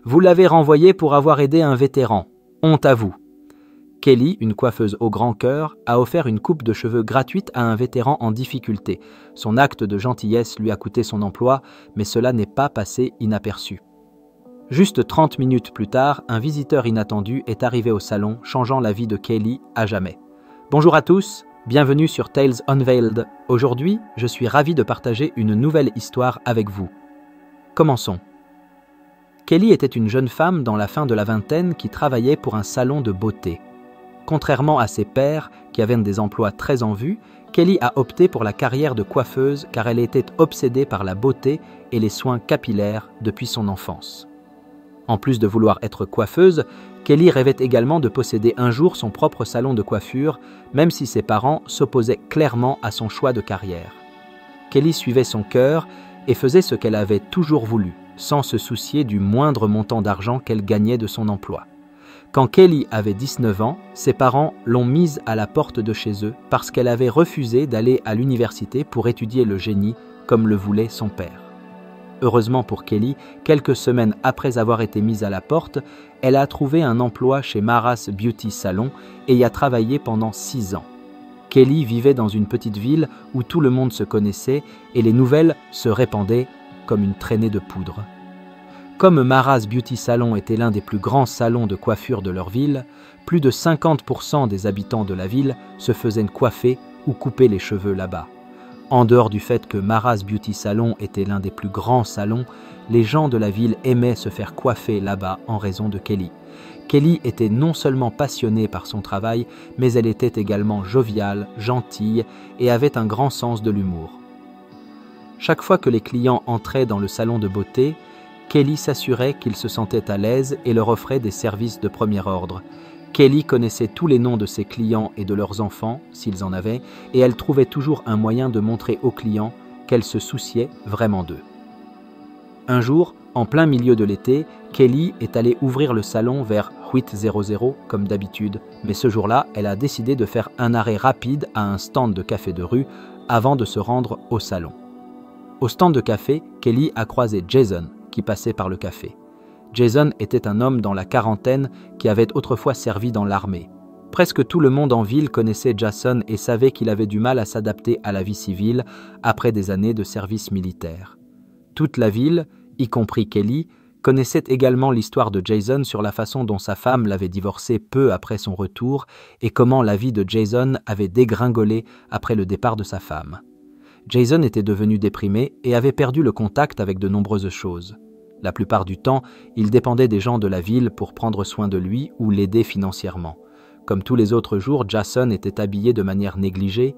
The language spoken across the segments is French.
Vous l'avez renvoyé pour avoir aidé un vétéran. Honte à vous. Kelly, une coiffeuse au grand cœur, a offert une coupe de cheveux gratuite à un vétéran en difficulté. Son acte de gentillesse lui a coûté son emploi, mais cela n'est pas passé inaperçu. Juste 30 minutes plus tard, un visiteur inattendu est arrivé au salon, changeant la vie de Kelly à jamais. Bonjour à tous, bienvenue sur Tales Unveiled. Aujourd'hui, je suis ravi de partager une nouvelle histoire avec vous. Commençons. Kelly était une jeune femme dans la fin de la vingtaine qui travaillait pour un salon de beauté. Contrairement à ses pairs, qui avaient des emplois très en vue, Kelly a opté pour la carrière de coiffeuse car elle était obsédée par la beauté et les soins capillaires depuis son enfance. En plus de vouloir être coiffeuse, Kelly rêvait également de posséder un jour son propre salon de coiffure, même si ses parents s'opposaient clairement à son choix de carrière. Kelly suivait son cœur et faisait ce qu'elle avait toujours voulu, sans se soucier du moindre montant d'argent qu'elle gagnait de son emploi. Quand Kelly avait 19 ans, ses parents l'ont mise à la porte de chez eux parce qu'elle avait refusé d'aller à l'université pour étudier le génie comme le voulait son père. Heureusement pour Kelly, quelques semaines après avoir été mise à la porte, elle a trouvé un emploi chez Mara's Beauty Salon et y a travaillé pendant 6 ans. Kelly vivait dans une petite ville où tout le monde se connaissait et les nouvelles se répandaient comme une traînée de poudre. Comme Mara's Beauty Salon était l'un des plus grands salons de coiffure de leur ville, plus de 50% des habitants de la ville se faisaient coiffer ou couper les cheveux là-bas. En dehors du fait que Mara's Beauty Salon était l'un des plus grands salons, les gens de la ville aimaient se faire coiffer là-bas en raison de Kelly. Kelly était non seulement passionnée par son travail, mais elle était également joviale, gentille et avait un grand sens de l'humour. Chaque fois que les clients entraient dans le salon de beauté, Kelly s'assurait qu'ils se sentaient à l'aise et leur offrait des services de premier ordre. Kelly connaissait tous les noms de ses clients et de leurs enfants, s'ils en avaient, et elle trouvait toujours un moyen de montrer aux clients qu'elle se souciait vraiment d'eux. Un jour, en plein milieu de l'été, Kelly est allée ouvrir le salon vers 8h00 comme d'habitude, mais ce jour-là, elle a décidé de faire un arrêt rapide à un stand de café de rue avant de se rendre au salon. Au stand de café, Kelly a croisé Jason, qui passait par le café. Jason était un homme dans la quarantaine qui avait autrefois servi dans l'armée. Presque tout le monde en ville connaissait Jason et savait qu'il avait du mal à s'adapter à la vie civile après des années de service militaire. Toute la ville, y compris Kelly, connaissait également l'histoire de Jason sur la façon dont sa femme l'avait divorcé peu après son retour et comment la vie de Jason avait dégringolé après le départ de sa femme. Jason était devenu déprimé et avait perdu le contact avec de nombreuses choses. La plupart du temps, il dépendait des gens de la ville pour prendre soin de lui ou l'aider financièrement. Comme tous les autres jours, Jason était habillé de manière négligée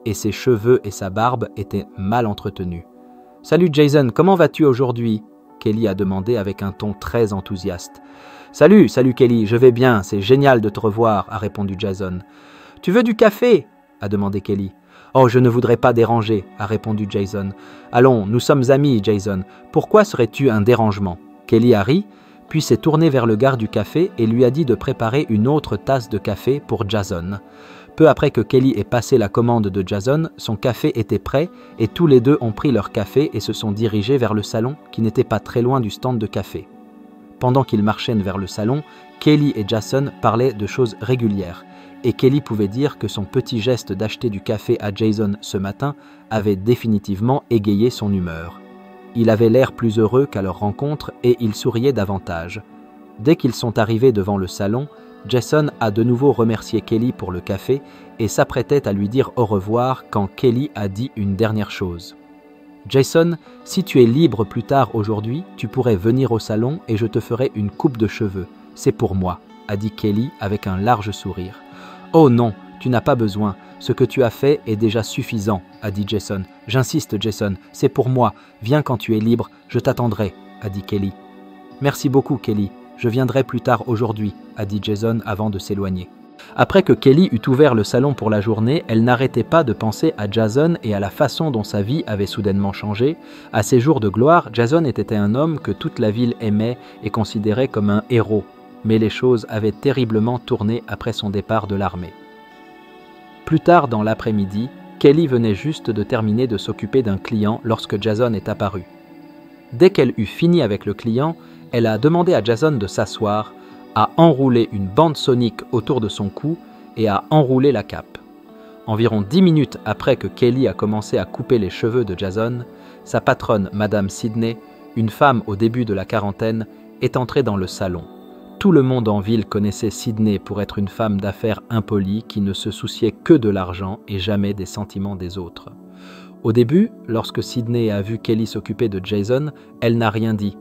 et ses cheveux et sa barbe étaient mal entretenus. « Salut Jason, comment vas-tu aujourd'hui ?» Kelly a demandé avec un ton très enthousiaste. « Salut Kelly, je vais bien, c'est génial de te revoir » a répondu Jason. « Tu veux du café ?» a demandé Kelly. « Oh, je ne voudrais pas déranger » a répondu Jason. « Allons, nous sommes amis, Jason. Pourquoi serais-tu un dérangement ?» Kelly a ri, puis s'est tourné vers le gars du café et lui a dit de préparer une autre tasse de café pour Jason. Peu après que Kelly ait passé la commande de Jason, son café était prêt et tous les deux ont pris leur café et se sont dirigés vers le salon qui n'était pas très loin du stand de café. Pendant qu'ils marchaient vers le salon, Kelly et Jason parlaient de choses régulières. Et Kelly pouvait dire que son petit geste d'acheter du café à Jason ce matin avait définitivement égayé son humeur. Il avait l'air plus heureux qu'à leur rencontre et il souriait davantage. Dès qu'ils sont arrivés devant le salon, Jason a de nouveau remercié Kelly pour le café et s'apprêtait à lui dire au revoir quand Kelly a dit une dernière chose. « Jason, si tu es libre plus tard aujourd'hui, tu pourrais venir au salon et je te ferai une coupe de cheveux. C'est pour moi, » a dit Kelly avec un large sourire. « Oh non, tu n'as pas besoin. Ce que tu as fait est déjà suffisant, » a dit Jason. « J'insiste, Jason, c'est pour moi. Viens quand tu es libre, je t'attendrai, » a dit Kelly. « Merci beaucoup, Kelly. Je viendrai plus tard aujourd'hui, » a dit Jason avant de s'éloigner. Après que Kelly eut ouvert le salon pour la journée, elle n'arrêtait pas de penser à Jason et à la façon dont sa vie avait soudainement changé. À ses jours de gloire, Jason était un homme que toute la ville aimait et considérait comme un héros. Mais les choses avaient terriblement tourné après son départ de l'armée. Plus tard dans l'après-midi, Kelly venait juste de terminer de s'occuper d'un client lorsque Jason est apparu. Dès qu'elle eut fini avec le client, elle a demandé à Jason de s'asseoir, à enrouler une bande sonique autour de son cou et à enrouler la cape. Environ 10 minutes après que Kelly a commencé à couper les cheveux de Jason, sa patronne, Madame Sidney, une femme au début de la quarantaine, est entrée dans le salon. Tout le monde en ville connaissait Sidney pour être une femme d'affaires impolie qui ne se souciait que de l'argent et jamais des sentiments des autres. Au début, lorsque Sidney a vu Kelly s'occuper de Jason, elle n'a rien dit.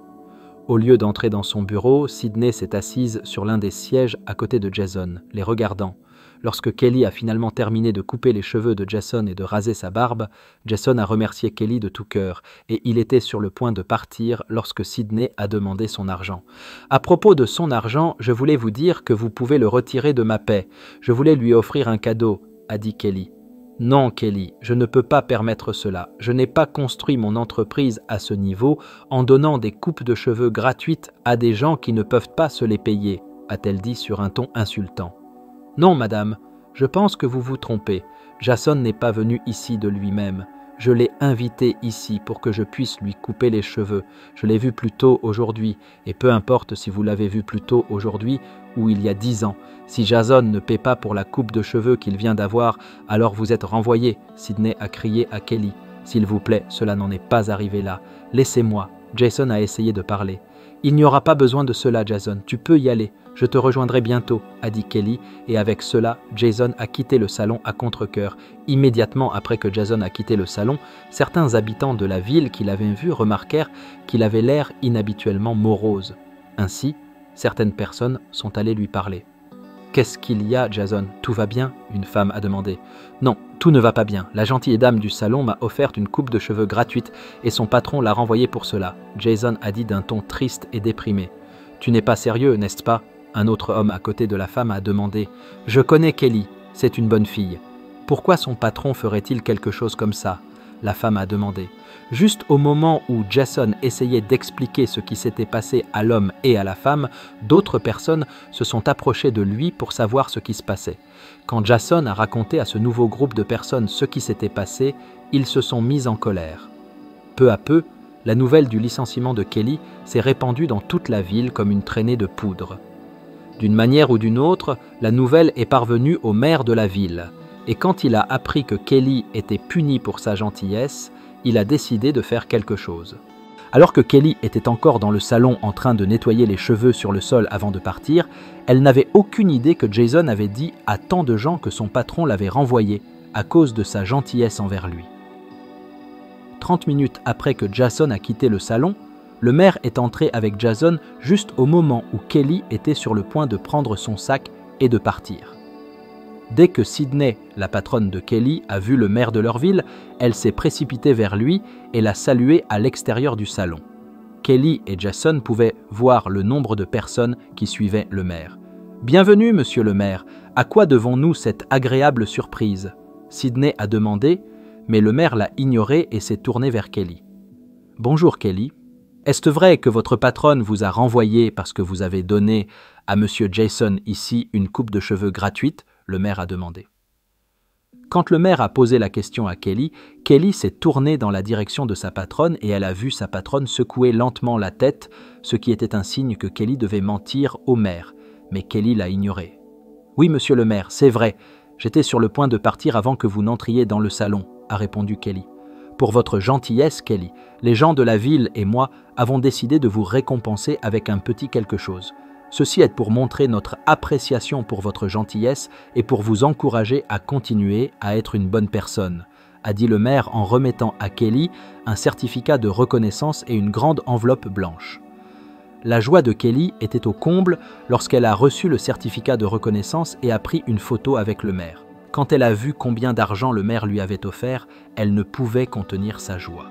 Au lieu d'entrer dans son bureau, Sidney s'est assise sur l'un des sièges à côté de Jason, les regardant. Lorsque Kelly a finalement terminé de couper les cheveux de Jason et de raser sa barbe, Jason a remercié Kelly de tout cœur et il était sur le point de partir lorsque Sidney a demandé son argent. « À propos de son argent, je voulais vous dire que vous pouvez le retirer de ma paie. Je voulais lui offrir un cadeau, » a dit Kelly. « Non, Kelly, je ne peux pas permettre cela. Je n'ai pas construit mon entreprise à ce niveau en donnant des coupes de cheveux gratuites à des gens qui ne peuvent pas se les payer, » a-t-elle dit sur un ton insultant. « Non, madame, je pense que vous vous trompez. Jason n'est pas venu ici de lui-même. Je l'ai invité ici pour que je puisse lui couper les cheveux. Je l'ai vu plus tôt aujourd'hui, et peu importe si vous l'avez vu plus tôt aujourd'hui ou il y a 10 ans. Si Jason ne paie pas pour la coupe de cheveux qu'il vient d'avoir, alors vous êtes renvoyé, » Sidney a crié à Kelly. « S'il vous plaît, cela n'en est pas arrivé là. Laissez-moi. » Jason a essayé de parler. « Il n'y aura pas besoin de cela, Jason. Tu peux y aller. Je te rejoindrai bientôt, » a dit Kelly, et avec cela, Jason a quitté le salon à contre-cœur. Immédiatement après que Jason a quitté le salon, certains habitants de la ville qui l'avaient vu remarquèrent qu'il avait l'air inhabituellement morose. Ainsi, certaines personnes sont allées lui parler. « Qu'est-ce qu'il y a, Jason? Tout va bien ?» une femme a demandé. « Non, tout ne va pas bien. La gentille dame du salon m'a offert une coupe de cheveux gratuite et son patron l'a renvoyée pour cela. » Jason a dit d'un ton triste et déprimé. « Tu n'es pas sérieux, n'est-ce pas ?» Un autre homme à côté de la femme a demandé « Je connais Kelly, c'est une bonne fille. Pourquoi son patron ferait-il quelque chose comme ça ?» La femme a demandé. Juste au moment où Jason essayait d'expliquer ce qui s'était passé à l'homme et à la femme, d'autres personnes se sont approchées de lui pour savoir ce qui se passait. Quand Jason a raconté à ce nouveau groupe de personnes ce qui s'était passé, ils se sont mis en colère. Peu à peu, la nouvelle du licenciement de Kelly s'est répandue dans toute la ville comme une traînée de poudre. D'une manière ou d'une autre, la nouvelle est parvenue au maire de la ville. Et quand il a appris que Kelly était punie pour sa gentillesse, il a décidé de faire quelque chose. Alors que Kelly était encore dans le salon en train de nettoyer les cheveux sur le sol avant de partir, elle n'avait aucune idée que Jason avait dit à tant de gens que son patron l'avait renvoyé à cause de sa gentillesse envers lui. 30 minutes après que Jason a quitté le salon, le maire est entré avec Jason juste au moment où Kelly était sur le point de prendre son sac et de partir. Dès que Sidney, la patronne de Kelly, a vu le maire de leur ville, elle s'est précipitée vers lui et l'a salué à l'extérieur du salon. Kelly et Jason pouvaient voir le nombre de personnes qui suivaient le maire. « Bienvenue, monsieur le maire. À quoi devons-nous cette agréable surprise ?» Sidney a demandé, mais le maire l'a ignoré et s'est tourné vers Kelly. « Bonjour, Kelly. Est-ce vrai que votre patronne vous a renvoyé parce que vous avez donné à monsieur Jason ici une coupe de cheveux gratuite ?» le maire a demandé. Quand le maire a posé la question à Kelly, Kelly s'est tournée dans la direction de sa patronne et elle a vu sa patronne secouer lentement la tête, ce qui était un signe que Kelly devait mentir au maire, mais Kelly l'a ignoré. « Oui, monsieur le maire, c'est vrai. J'étais sur le point de partir avant que vous n'entriez dans le salon, » a répondu Kelly. « Pour votre gentillesse, Kelly, les gens de la ville et moi avons décidé de vous récompenser avec un petit quelque chose. Ceci est pour montrer notre appréciation pour votre gentillesse et pour vous encourager à continuer à être une bonne personne, » a dit le maire en remettant à Kelly un certificat de reconnaissance et une grande enveloppe blanche. La joie de Kelly était au comble lorsqu'elle a reçu le certificat de reconnaissance et a pris une photo avec le maire. Quand elle a vu combien d'argent le maire lui avait offert, elle ne pouvait contenir sa joie.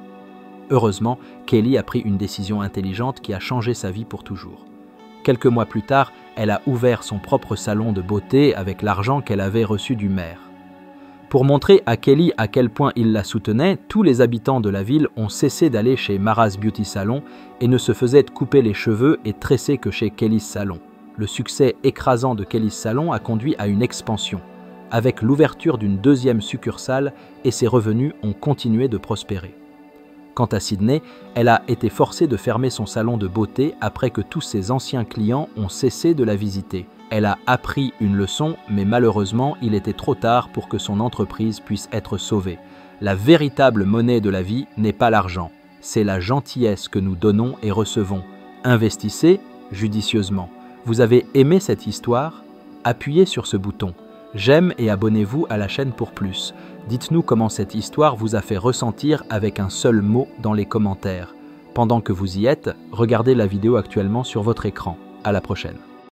Heureusement, Kelly a pris une décision intelligente qui a changé sa vie pour toujours. Quelques mois plus tard, elle a ouvert son propre salon de beauté avec l'argent qu'elle avait reçu du maire. Pour montrer à Kelly à quel point il la soutenait, tous les habitants de la ville ont cessé d'aller chez Mara's Beauty Salon et ne se faisaient couper les cheveux et tresser que chez Kelly's Salon. Le succès écrasant de Kelly's Salon a conduit à une expansion, avec l'ouverture d'une deuxième succursale et ses revenus ont continué de prospérer. Quant à Sydney, elle a été forcée de fermer son salon de beauté après que tous ses anciens clients ont cessé de la visiter. Elle a appris une leçon, mais malheureusement, il était trop tard pour que son entreprise puisse être sauvée. La véritable monnaie de la vie n'est pas l'argent, c'est la gentillesse que nous donnons et recevons. Investissez judicieusement. Vous avez aimé cette histoire? Appuyez sur ce bouton. J'aime et abonnez-vous à la chaîne pour plus. Dites-nous comment cette histoire vous a fait ressentir avec un seul mot dans les commentaires. Pendant que vous y êtes, regardez la vidéo actuellement sur votre écran. À la prochaine.